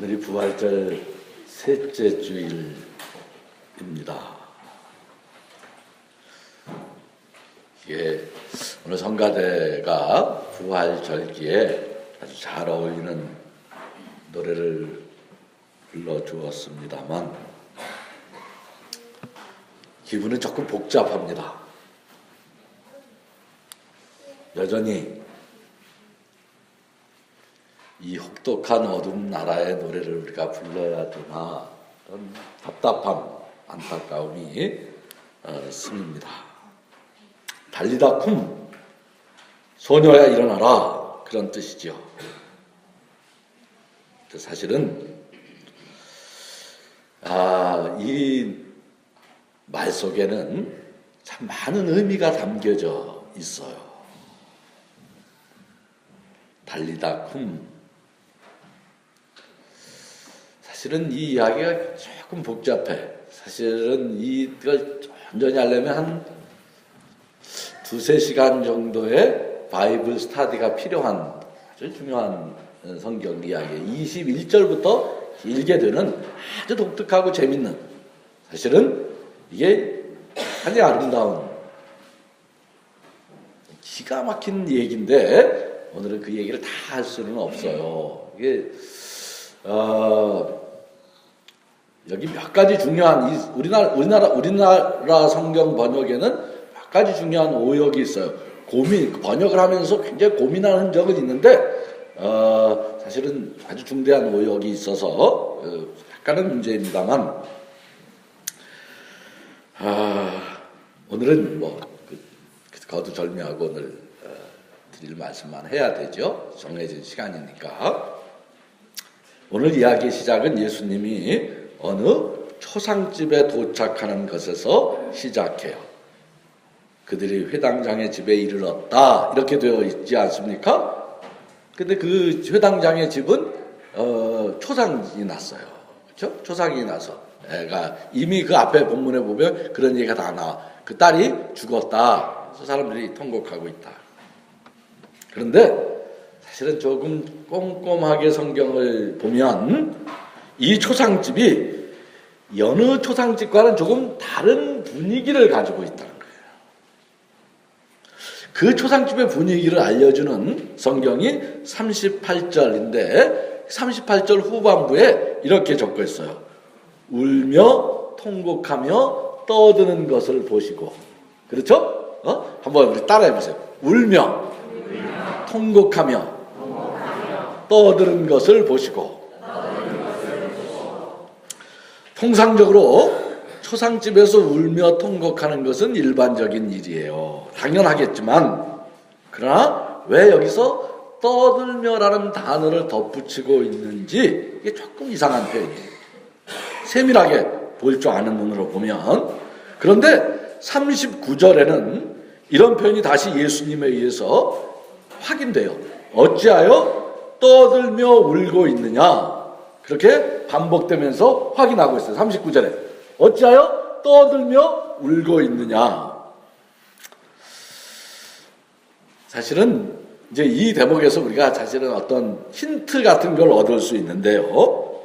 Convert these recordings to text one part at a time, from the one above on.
오늘이 부활절 셋째 주일입니다. 이게 오늘 성가대가 부활절기에 아주 잘 어울리는 노래를 불러주었습니다만 기분은 조금 복잡합니다. 여전히 이 혹독한 어두운 나라의 노래를 우리가 불러야 되나 그런 답답함, 안타까움이 스뭅니다. 달리다 쿰 소녀야 일어나라 그런 뜻이죠. 사실은 이 말 속에는 참 많은 의미가 담겨져 있어요. 달리다 쿰 사실은 이 이야기가 조금 복잡해. 사실은 이걸 완전히 하려면 한 2-3시간 정도의 바이블 스타디가 필요한 아주 중요한 성경 이야기. 21절부터 길게 되는 아주 독특하고 재밌는, 사실은 이게 아주 아름다운 기가 막힌 얘기인데 오늘은 그 얘기를 다 할 수는 없어요. 이게 여기 몇 가지 중요한 우리나라 성경 번역에는 몇 가지 중요한 오역이 있어요. 번역을 하면서 굉장히 고민하는 흔적은 있는데 사실은 아주 중대한 오역이 있어서 약간은 문제입니다만 오늘은 거두절미하고 오늘 드릴 말씀만 해야 되죠. 정해진 시간이니까. 오늘 이야기의 시작은 예수님이 어느 초상집에 도착하는 것에서 시작해요. 그들이 회당장의 집에 이르렀다 이렇게 되어 있지 않습니까? 근데 그 회당장의 집은 초상이 났어요. 그렇죠? 초상이 나서 애가 이미 그 앞에 본문에 보면 그런 얘기가 다 나와. 그 딸이 죽었다. 그래서 사람들이 통곡하고 있다. 그런데 사실은 조금 꼼꼼하게 성경을 보면 이 초상집이 여느 초상집과는 조금 다른 분위기를 가지고 있다는 거예요. 그 초상집의 분위기를 알려주는 성경이 38절인데 38절 후반부에 이렇게 적혀 있어요. 울며 통곡하며 떠드는 것을 보시고. 그렇죠? 한번 우리 따라해 보세요. 울며 통곡하며 떠드는 것을 보시고. 통상적으로 초상집에서 울며 통곡하는 것은 일반적인 일이에요. 당연하겠지만 그러나 왜 여기서 떠들며라는 단어를 덧붙이고 있는지 이게 조금 이상한 표현이에요. 세밀하게 볼 줄 아는 눈으로 보면. 그런데 39절에는 이런 표현이 다시 예수님에 의해서 확인돼요. 어찌하여 떠들며 울고 있느냐. 그렇게 반복되면서 확인하고 있어요. 39절에. 어찌하여 떠들며 울고 있느냐. 있사실은 이제 이 대목에서 우리가 사실은 어떤 힌트 같은 걸 얻을 수 있는데요.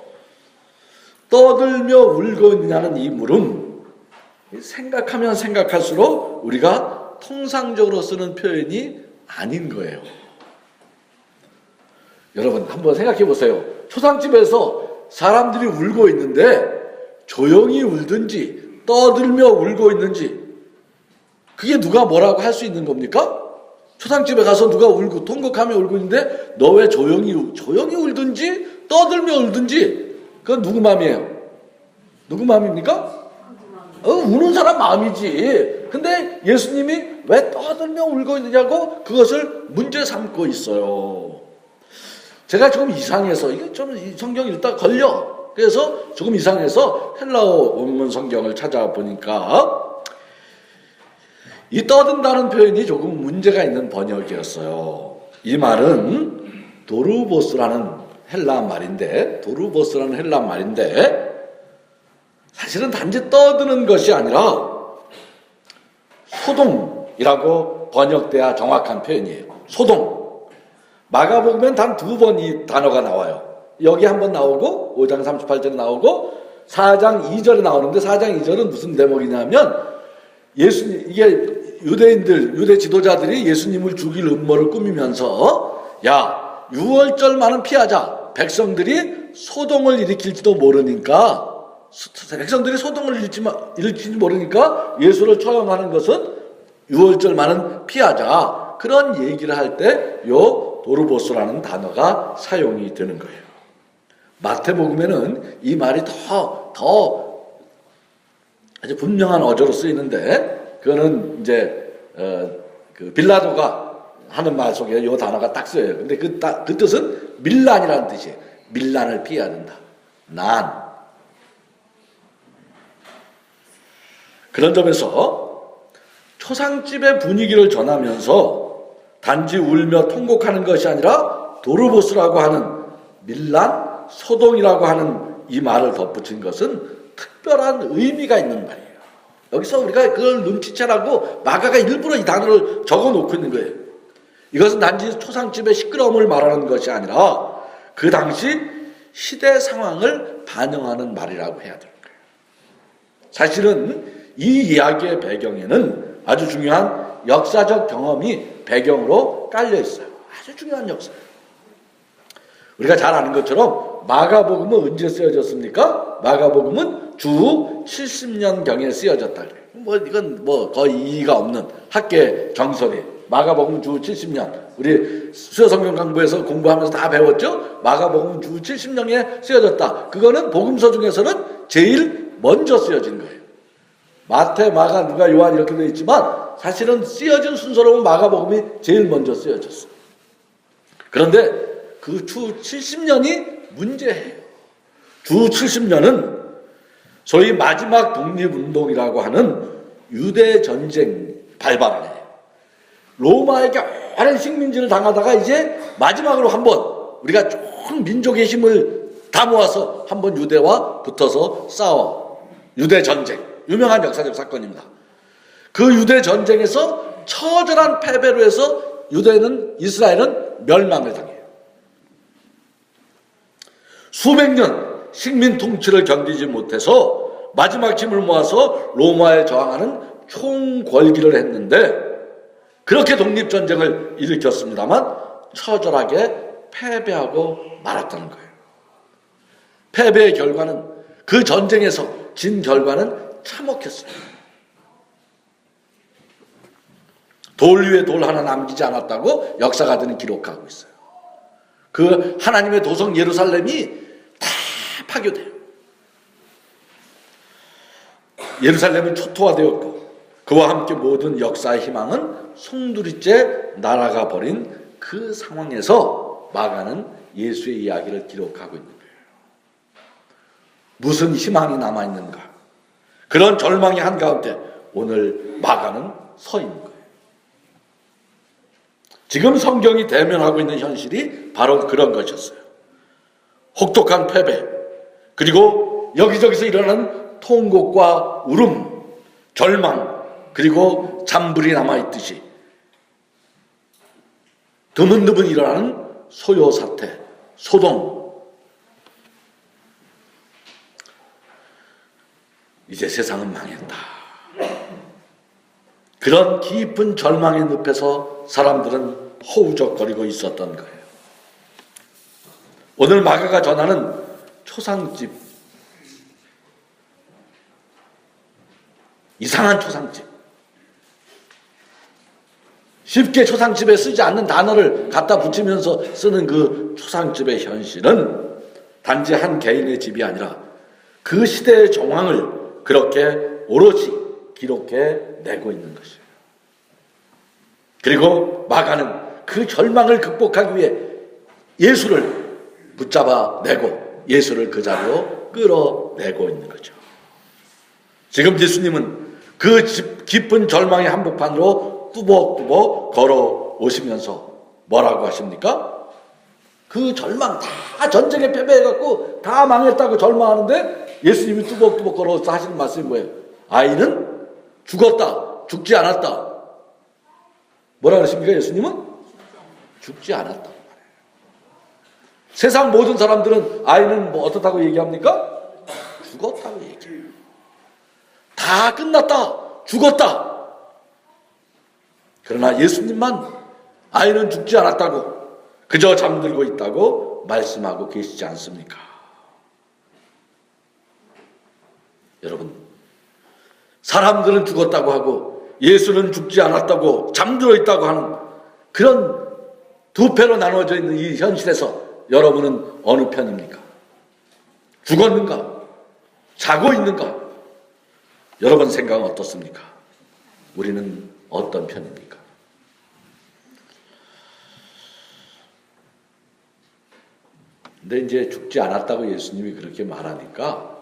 떠들며 울고 있느냐는 이 물음, 생각하면 생각할수록 우리가 통상적으로 쓰는 표현이 아닌 거예요. 여러분 한번 생각해 보세요. 초상집에서 사람들이 울고 있는데 조용히 울든지 떠들며 울고 있는지 그게 누가 뭐라고 할 수 있는 겁니까? 초상집에 가서 누가 울고 통곡하며 울고 있는데 너 왜 조용히 울든지 떠들며 울든지 그건 누구 마음이에요? 누구 마음입니까? 우는 사람 마음이지. 근데 예수님이 왜 떠들며 울고 있느냐고 그것을 문제 삼고 있어요. 제가 조금 이상해서 이게 좀 성경 읽다 걸려. 그래서 조금 이상해서 헬라어 원문 성경을 찾아보니까 이 떠든다는 표현이 조금 문제가 있는 번역이었어요. 이 말은 도르보스라는 헬라 말인데 사실은 단지 떠드는 것이 아니라 소동이라고 번역돼야 정확한 표현이에요. 소동. 마가복음엔 단 2번 이 단어가 나와요. 여기 한번 나오고 5장 38절에 나오고 4장 2절에 나오는데 4장 2절은 무슨 대목이냐면 예수님 이게 유대 지도자들이 예수님을 죽일 음모를 꾸미면서 야 6월절만은 피하자. 백성들이 소동을 일으킬지도 모르니까 백성들이 소동을 일으킬지 모르니까 예수를 처형하는 것은 6월절만은 피하자. 그런 얘기를 할 때 요 도르보스라는 단어가 사용이 되는 거예요. 마태복음에는 이 말이 더 아주 분명한 어조로 쓰이는데 그거는 이제 그 빌라도가 하는 말 속에 이 단어가 딱 쓰여요. 근데 그 뜻은 밀란이라는 뜻이에요. 밀란을 피해야 된다. 난. 그런 점에서 초상집의 분위기를 전하면서 단지 울며 통곡하는 것이 아니라 도르보스라고 하는 밀란, 소동이라고 하는 이 말을 덧붙인 것은 특별한 의미가 있는 말이에요. 여기서 우리가 그걸 눈치채라고 마가가 일부러 이 단어를 적어놓고 있는 거예요. 이것은 단지 초상집의 시끄러움을 말하는 것이 아니라 그 당시 시대 상황을 반영하는 말이라고 해야 되는 거예요. 사실은 이 이야기의 배경에는 아주 중요한 역사적 경험이 배경으로 깔려 있어요. 아주 중요한 역사예요. 우리가 잘 아는 것처럼 마가복음은 언제 쓰여졌습니까? 마가복음은 주 70년경에 쓰여졌다 그래요. 이건 거의 이의가 없는 학계 정설이에요. 마가복음 주 70년. 우리 수요성경 강부에서 공부하면서 다 배웠죠? 마가복음 주 70년에 쓰여졌다. 그거는 복음서 중에서는 제일 먼저 쓰여진 거예요. 마태, 마가, 누가, 요한 이렇게 되어 있지만 사실은 쓰여진 순서로 보면 마가복음이 제일 먼저 쓰여졌어요. 그런데 그 주 70년이 문제예요. 주 70년은 소위 마지막 독립운동이라고 하는 유대 전쟁 발발을 해요. 로마에게 오랜 식민지를 당하다가 이제 마지막으로 한번 우리가 총 민족의 힘을 다 모아서 한번 유대와 붙어서 싸워. 유대 전쟁. 유명한 역사적 사건입니다. 그 유대 전쟁에서 처절한 패배로 해서 이스라엘은 멸망을 당해요. 수백 년 식민 통치를 견디지 못해서 마지막 힘을 모아서 로마에 저항하는 총궐기를 했는데 그렇게 독립전쟁을 일으켰습니다만 처절하게 패배하고 말았다는 거예요. 패배의 결과는 그 전쟁에서 진 결과는 참혹했어요. 돌 위에 돌 하나 남기지 않았다고 역사가들은 기록하고 있어요. 그 하나님의 도성 예루살렘이 다 파괴돼요. 예루살렘은 초토화되었고 그와 함께 모든 역사의 희망은 송두리째 날아가 버린 그 상황에서 마가는 예수의 이야기를 기록하고 있는 거예요. 무슨 희망이 남아있는가? 그런 절망의 한가운데 오늘 마가는 서 있는 거예요. 지금 성경이 대면하고 있는 현실이 바로 그런 것이었어요. 혹독한 패배, 그리고 여기저기서 일어나는 통곡과 울음, 절망, 그리고 잔불이 남아있듯이 드문드문 일어나는 소요사태, 소동. 이제 세상은 망했다. 그런 깊은 절망의 늪에서 사람들은 허우적거리고 있었던 거예요. 오늘 마가가 전하는 초상집, 이상한 초상집, 쉽게 초상집에 쓰지 않는 단어를 갖다 붙이면서 쓰는 그 초상집의 현실은 단지 한 개인의 집이 아니라 그 시대의 정황을 그렇게 오롯이 기록해 내고 있는 것이에요. 그리고 마가는 그 절망을 극복하기 위해 예수를 붙잡아 내고 예수를 그 자리로 끌어내고 있는 거죠. 지금 예수님은 그 깊은 절망의 한복판으로 뚜벅뚜벅 걸어오시면서 뭐라고 하십니까? 그 절망 다 전쟁에 패배해갖고 다 망했다고 절망하는데 예수님이 뚜벅뚜벅 걸어서 하시는 말씀이 뭐예요? 아이는 죽었다. 죽지 않았다. 뭐라 그러십니까? 예수님은 죽지 않았다. 세상 모든 사람들은 아이는 뭐 어떻다고 얘기합니까? 죽었다고 얘기해요. 다 끝났다. 죽었다. 그러나 예수님만 아이는 죽지 않았다고, 그저 잠들고 있다고 말씀하고 계시지 않습니까? 여러분, 사람들은 죽었다고 하고 예수는 죽지 않았다고 잠들어 있다고 하는 그런 두 패로 나눠져 있는 이 현실에서 여러분은 어느 편입니까? 죽었는가? 자고 있는가? 여러분 생각은 어떻습니까? 우리는 어떤 편입니까? 근데 이제 죽지 않았다고 예수님이 그렇게 말하니까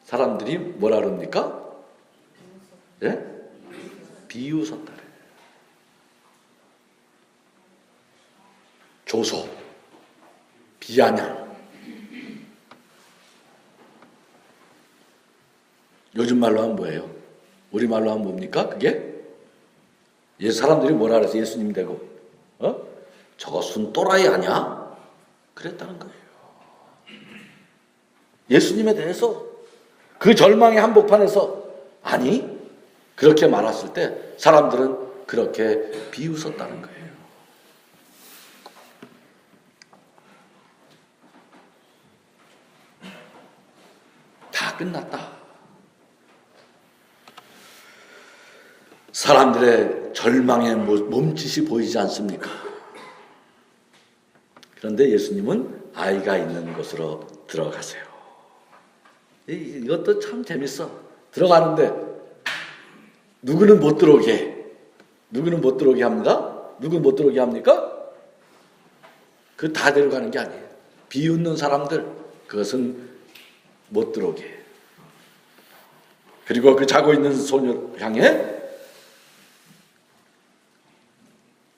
사람들이 뭐라 그럽니까? 예? 비웃었다. 조소, 비아냥. 요즘 말로 하면 뭐예요? 우리 말로 하면 뭡니까? 그게? 사람들이 뭐라 그래서 예수님 되고, 저거 순 또라이 아니야? 그랬다는 거예요. 예수님에 대해서 그 절망의 한복판에서 아니 그렇게 말했을 때 사람들은 그렇게 비웃었다는 거예요. 다 끝났다. 사람들의 절망의 몸짓이 보이지 않습니까? 그런데 예수님은 아이가 있는 곳으로 들어가세요. 이것도 참 재밌어. 들어가는데 누구는 못 들어오게 해. 누구는 못 들어오게 합니다. 누구는 못 들어오게 합니까? 그 다 데려가는 게 아니에요. 비웃는 사람들, 그것은 못 들어오게 해요. 그리고 그 자고 있는 소녀를 향해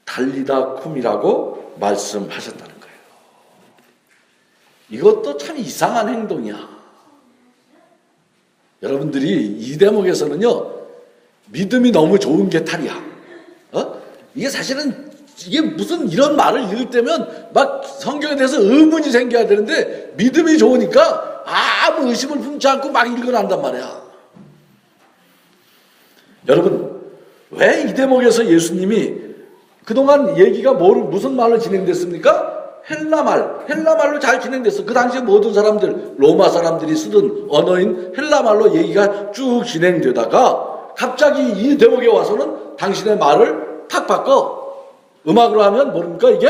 달리다 쿰이라고 말씀하셨다는 거예요. 이것도 참 이상한 행동이야. 여러분들이 이 대목에서는요, 믿음이 너무 좋은 게 탈이야. 이게 사실은 이게 무슨 이런 말을 읽을 때면 막 성경에 대해서 의문이 생겨야 되는데 믿음이 좋으니까 아무 의심을 품지 않고 막 읽어난단 말이야. 여러분, 왜 이 대목에서 예수님이 그동안 얘기가 무슨 말로 진행됐습니까? 헬라말로 잘 진행됐어. 그 당시에 모든 사람들, 로마 사람들이 쓰던 언어인 헬라말로 얘기가 쭉 진행되다가 갑자기 이 대목에 와서는 당신의 말을 탁 바꿔. 음악으로 하면 뭡니까 이게?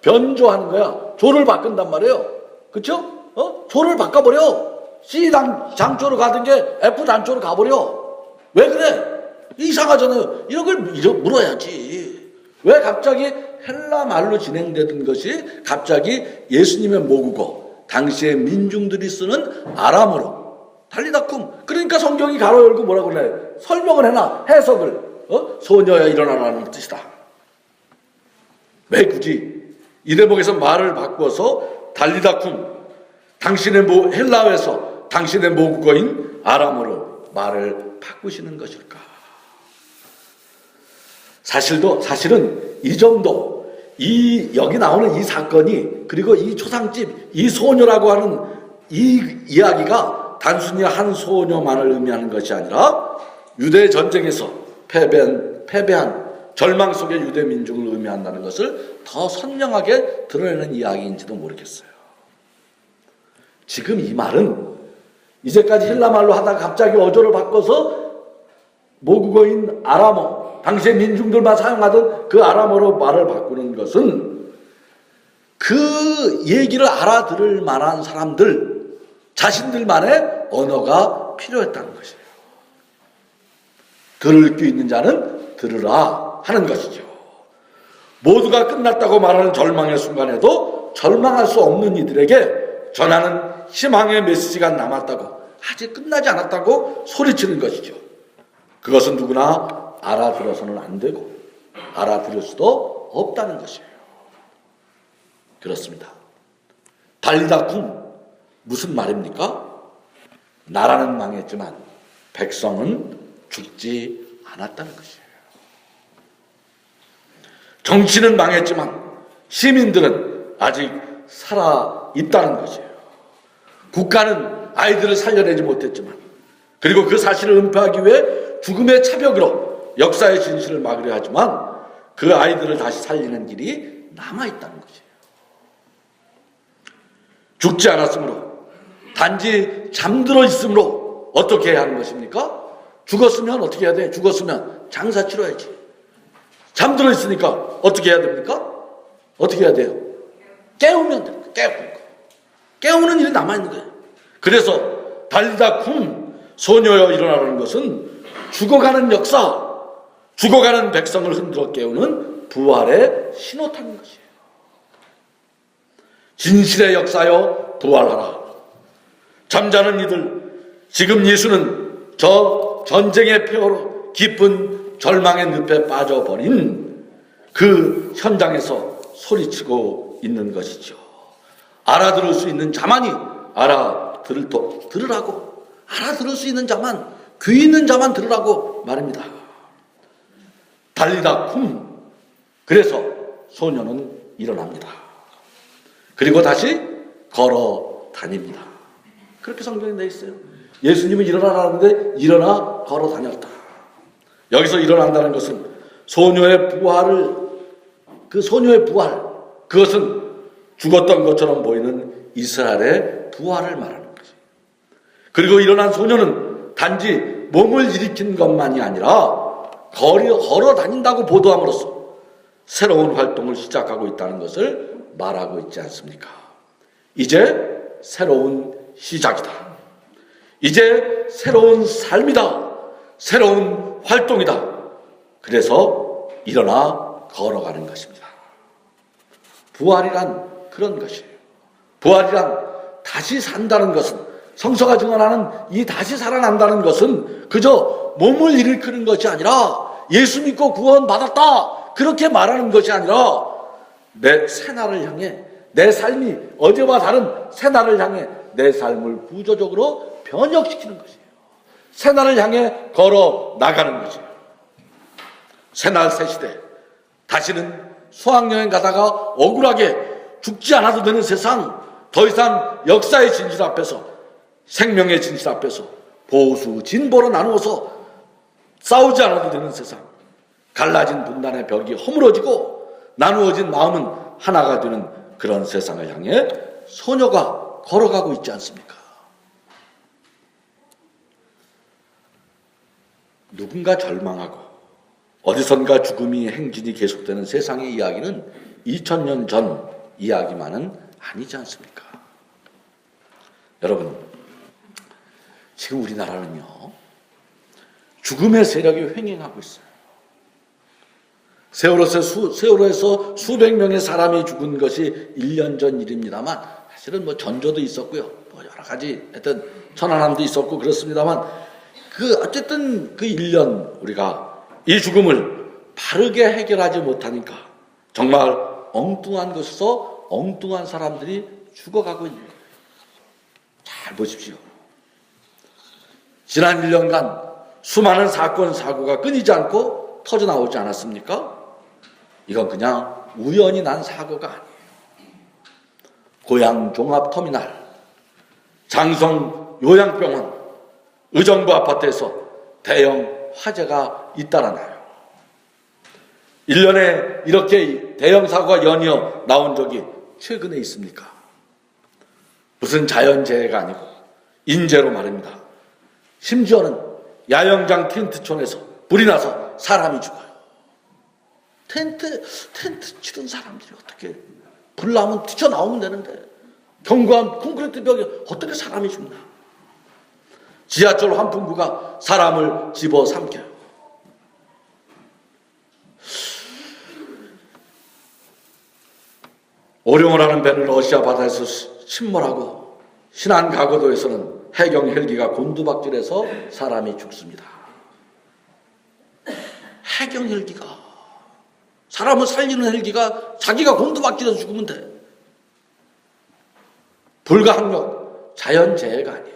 변조하는 거야. 조를 바꾼단 말이에요. 그쵸? 조를 바꿔버려. C 장조로 가던 게 F 단조로 가버려. 왜 그래? 이상하잖아요. 이런 걸 물어야지. 왜 갑자기 헬라 말로 진행되던 것이 갑자기 예수님의 모국어, 당시의 민중들이 쓰는 아람어로 달리다쿰. 그러니까 성경이 가로 열고 뭐라고 그래? 설명을 해놔. 해석을. 소녀야 일어나라는 뜻이다. 왜 굳이 이 대목에서 말을 바꿔서 달리다쿰, 당신의 헬라어에서 당신의 모국어인 아람어로 말을 바꾸시는 것일까? 사실은 이 정도, 여기 나오는 이 사건이, 그리고 이 초상집, 이 소녀라고 하는 이 이야기가 단순히 한 소녀만을 의미하는 것이 아니라 유대 전쟁에서 패배한 절망 속의 유대 민족을 의미한다는 것을 더 선명하게 드러내는 이야기인지도 모르겠어요. 지금 이 말은 이제까지 헬라말로 하다가 갑자기 어조를 바꿔서 모국어인 아람어, 당시의 민중들만 사용하던 그 아람어로 말을 바꾸는 것은 그 얘기를 알아들을 만한 사람들, 자신들만의 언어가 필요했다는 것이에요. 들을 귀 있는 자는 들으라 하는 것이죠. 모두가 끝났다고 말하는 절망의 순간에도 절망할 수 없는 이들에게 전하는 희망의 메시지가 남았다고, 아직 끝나지 않았다고 소리치는 것이죠. 그것은 누구나 알아들어서는 안 되고 알아들을 수도 없다는 것이에요. 그렇습니다. 달리다쿰, 무슨 말입니까? 나라는 망했지만 백성은 죽지 않았다는 것이에요. 정치는 망했지만 시민들은 아직 살아 있다는 것이에요. 국가는 아이들을 살려내지 못했지만, 그리고 그 사실을 은폐하기 위해 죽음의 차벽으로 역사의 진실을 막으려 하지만 그 아이들을 다시 살리는 길이 남아있다는 것이에요. 죽지 않았으므로, 단지 잠들어 있으므로 어떻게 해야 하는 것입니까? 죽었으면 어떻게 해야 돼? 죽었으면 장사 치러야지. 잠들어 있으니까 어떻게 해야 됩니까? 어떻게 해야 돼요? 깨우면 됩니다. 깨우는 일이 남아있는 거예요. 그래서 달리다 쿰 소녀여 일어나라는 것은 죽어가는 역사, 죽어가는 백성을 흔들어 깨우는 부활의 신호탄인 것이에요. 진실의 역사여 부활하라. 잠자는 이들, 지금 예수는 저 전쟁의 폐허로 깊은 절망의 늪에 빠져버린 그 현장에서 소리치고 있는 것이죠. 알아들을 수 있는 자만이 들으라고, 알아들을 수 있는 자만, 귀 있는 자만 들으라고 말입니다. 달리다 쿰. 그래서 소녀는 일어납니다. 그리고 다시 걸어 다닙니다. 그렇게 성경에 되어 있어요. 예수님은 일어나라는데 일어나 걸어 다녔다. 여기서 일어난다는 것은 소녀의 부활을, 그 소녀의 부활, 그것은 죽었던 것처럼 보이는 이스라엘의 부활을 말하는 거지. 그리고 일어난 소녀는 단지 몸을 일으킨 것만이 아니라 걸어 다닌다고 보도함으로써 새로운 활동을 시작하고 있다는 것을 말하고 있지 않습니까? 이제 새로운 시작이다. 이제 새로운 삶이다. 새로운 활동이다. 그래서 일어나 걸어가는 것입니다. 부활이란 그런 것이에요. 부활이란 다시 산다는 것은, 성서가 증언하는 이 다시 살아난다는 것은 그저 몸을 일으키는 것이 아니라 예수 믿고 구원받았다 그렇게 말하는 것이 아니라 내 새날을 향해, 내 삶이 어제와 다른 새날을 향해 내 삶을 구조적으로 변혁시키는 것이에요. 새날을 향해 걸어 나가는 것이에요. 새날 새시대, 다시는 수학여행 가다가 억울하게 죽지 않아도 되는 세상, 더 이상 역사의 진실 앞에서, 생명의 진실 앞에서 보수, 진보로 나누어서 싸우지 않아도 되는 세상, 갈라진 분단의 벽이 허물어지고 나누어진 마음은 하나가 되는 그런 세상을 향해 소녀가 걸어가고 있지 않습니까? 누군가 절망하고 어디선가 죽음이 행진이 계속되는 세상의 이야기는 2000년 전 이야기만은 아니지 않습니까? 여러분, 지금 우리나라는요, 죽음의 세력이 횡행하고 있어요. 세월호에서 수백 명의 사람이 죽은 것이 1년 전 일입니다만, 사실은 전조도 있었고요, 여러 가지 하여튼 천안함도 있었고 그렇습니다만, 어쨌든 그 1년 우리가 이 죽음을 바르게 해결하지 못하니까 정말 엉뚱한 곳에서 엉뚱한 사람들이 죽어가고 있는 거예요. 잘 보십시오. 지난 1년간 수많은 사건, 사고가 끊이지 않고 터져나오지 않았습니까? 이건 그냥 우연히 난 사고가 아니에요. 고양 종합터미널, 장성 요양병원, 의정부 아파트에서 대형 화재가 잇따라나요. 1년에 이렇게 대형 사고가 연이어 나온 적이 최근에 있습니까? 무슨 자연재해가 아니고 인재로 말입니다. 심지어는 야영장 텐트촌에서 불이 나서 사람이 죽어요. 텐트 치던 사람들이 어떻게 불 나면 튀쳐나오면 되는데 견고한 콘크리트 벽에 어떻게 사람이 죽나? 지하철 환풍구가 사람을 집어삼켜요. 오룡호라는 배는 러시아 바다에서 침몰하고 신안가고도에서는 해경 헬기가 곤두박질해서 사람이 죽습니다. 해경 헬기가, 사람을 살리는 헬기가 자기가 곤두박질해서 죽으면 돼. 불가항력, 자연재해가 아니에요.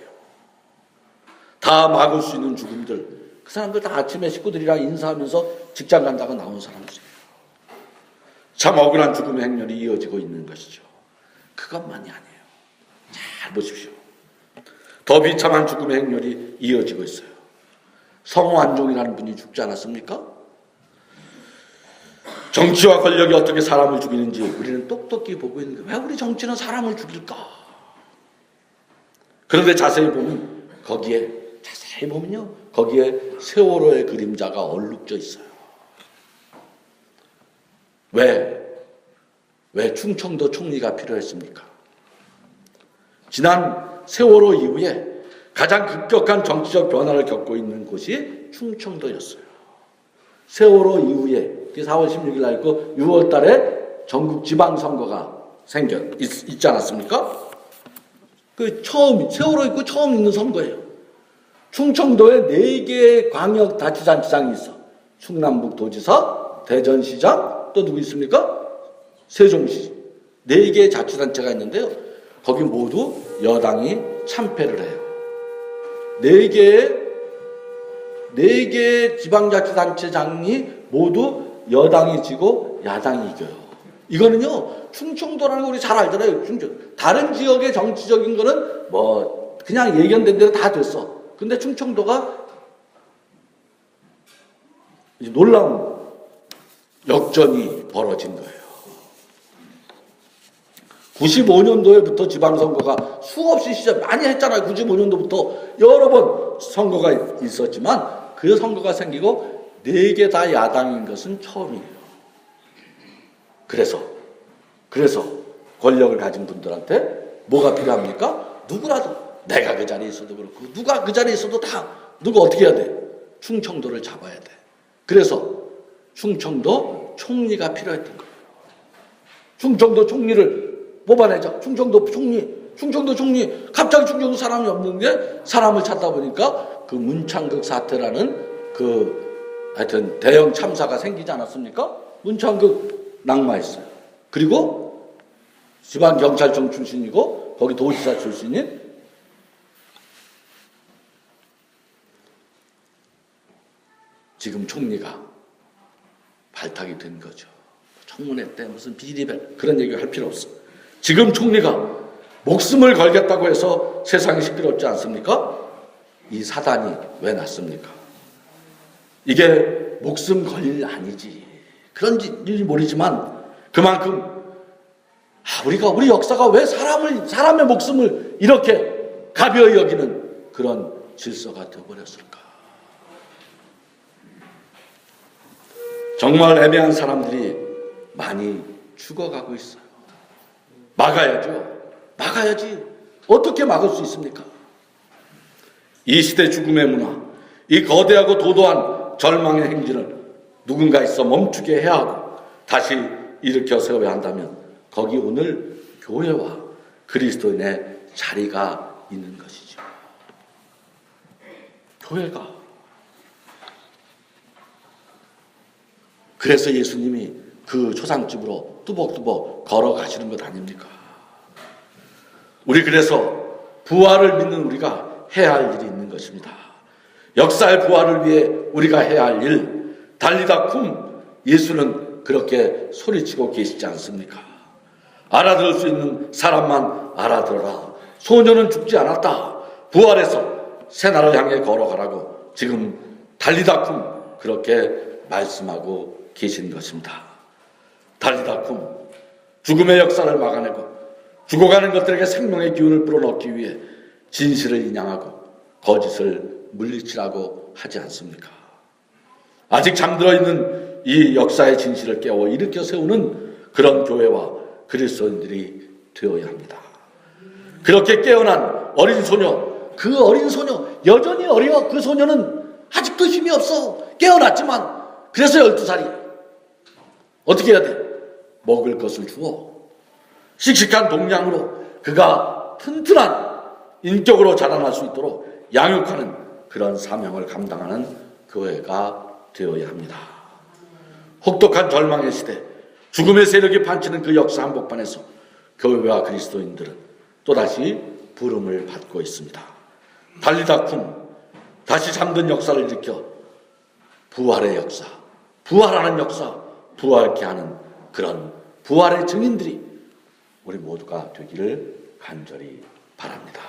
다 막을 수 있는 죽음들, 그 사람들 다 아침에 식구들이랑 인사하면서 직장 간다고 나온 사람들이에요. 참 억울한 죽음의 행렬이 이어지고 있는 것이죠. 그것만이 아니에요. 잘 보십시오. 더 비참한 죽음의 행렬이 이어지고 있어요. 성완종이라는 분이 죽지 않았습니까? 정치와 권력이 어떻게 사람을 죽이는지 우리는 똑똑히 보고 있는 거예요. 왜 우리 정치는 사람을 죽일까? 그런데 자세히 보면요, 거기에 세월호의 그림자가 얼룩져 있어요. 왜 충청도 총리가 필요했습니까? 지난 세월호 이후에 가장 급격한 정치적 변화를 겪고 있는 곳이 충청도였어요. 세월호 이후에 4월 16일 날 있고 6월 달에 전국 지방선거가 있지 않았습니까? 세월호 있고 처음 있는 선거예요. 충청도에 4개의 광역자치단체장이 있어. 충남북도지사, 대전시장, 또 누구 있습니까? 세종시. 4개의 자치단체가 있는데요. 거기 모두 여당이 참패를 해요. 4개의 지방자치단체장이 모두 여당이 지고 야당이 이겨요. 이거는요, 충청도라는 거 우리 잘 알잖아요. 다른 지역의 정치적인 거는 그냥 예견된 대로 다 됐어. 근데 충청도가 놀라운 역전이 벌어진 거예요. 95년도에부터 지방선거가 수없이 많이 했잖아요. 95년도부터 여러 번 선거가 있었지만 그 선거가 생기고 4개 다 야당인 것은 처음이에요. 그래서 권력을 가진 분들한테 뭐가 필요합니까? 누구라도 내가 그 자리에 있어도 그렇고 누가 그 자리에 있어도 누가 어떻게 해야 돼? 충청도를 잡아야 돼. 그래서 충청도 총리가 필요했던 거예요. 충청도 총리를 뽑아내자. 충청도 총리 갑자기 충청도 사람이 없는 게 사람을 찾다 보니까 그 문창극 사태라는 하여튼 대형 참사가 생기지 않았습니까? 문창극 낙마했어요. 그리고 지방경찰청 출신이고 거기 도지사 출신인 지금 총리가 발탁이 된 거죠. 청문회 때 무슨 비리벨 그런 얘기 할 필요 없어. 지금 총리가 목숨을 걸겠다고 해서 세상이 시끄럽지 않습니까? 이 사단이 왜 났습니까? 이게 목숨 걸릴 일 아니지. 그런지 모르지만 그만큼 우리 역사가 왜 사람의 목숨을 이렇게 가벼이 여기는 그런 질서가 되어버렸을까? 정말 애매한 사람들이 많이 죽어가고 있어요. 막아야지. 어떻게 막을 수 있습니까? 이 시대 죽음의 문화, 이 거대하고 도도한 절망의 행진을 누군가 있어 멈추게 해야 하고 다시 일으켜 세워야 한다면 거기 오늘 교회와 그리스도인의 자리가 있는 것이죠. 교회가. 그래서 예수님이 그 초상집으로 뚜벅뚜벅 걸어가시는 것 아닙니까? 우리 그래서 부활을 믿는 우리가 해야 할 일이 있는 것입니다. 역사의 부활을 위해 우리가 해야 할 일, 달리다 쿰, 예수는 그렇게 소리치고 계시지 않습니까? 알아들을 수 있는 사람만 알아들어라. 소녀는 죽지 않았다. 부활해서 새날을 향해 걸어가라고 지금 달리다 쿰 그렇게 말씀하고 계신 것입니다. 달리다 쿰, 죽음의 역사를 막아내고 죽어가는 것들에게 생명의 기운을 불어넣기 위해 진실을 인양하고 거짓을 물리치라고 하지 않습니까? 아직 잠들어 있는 이 역사의 진실을 깨워 일으켜 세우는 그런 교회와 그리스도인들이 되어야 합니다. 그렇게 깨어난 어린 소녀, 그 어린 소녀 여전히 어려. 그 소녀는 아직도 힘이 없어. 깨어났지만 그래서 12살이야. 어떻게 해야 돼? 먹을 것을 주어 씩씩한 동량으로 그가 튼튼한 인격으로 자라날 수 있도록 양육하는 그런 사명을 감당하는 교회가 되어야 합니다. 혹독한 절망의 시대, 죽음의 세력이 판치는 그 역사 한복판에서 교회와 그리스도인들은 또다시 부름을 받고 있습니다. 달리다 쿰, 다시 잠든 역사를 일으켜 부활의 역사, 부활하는 역사, 부활케 하는 그런 부활의 증인들이 우리 모두가 되기를 간절히 바랍니다.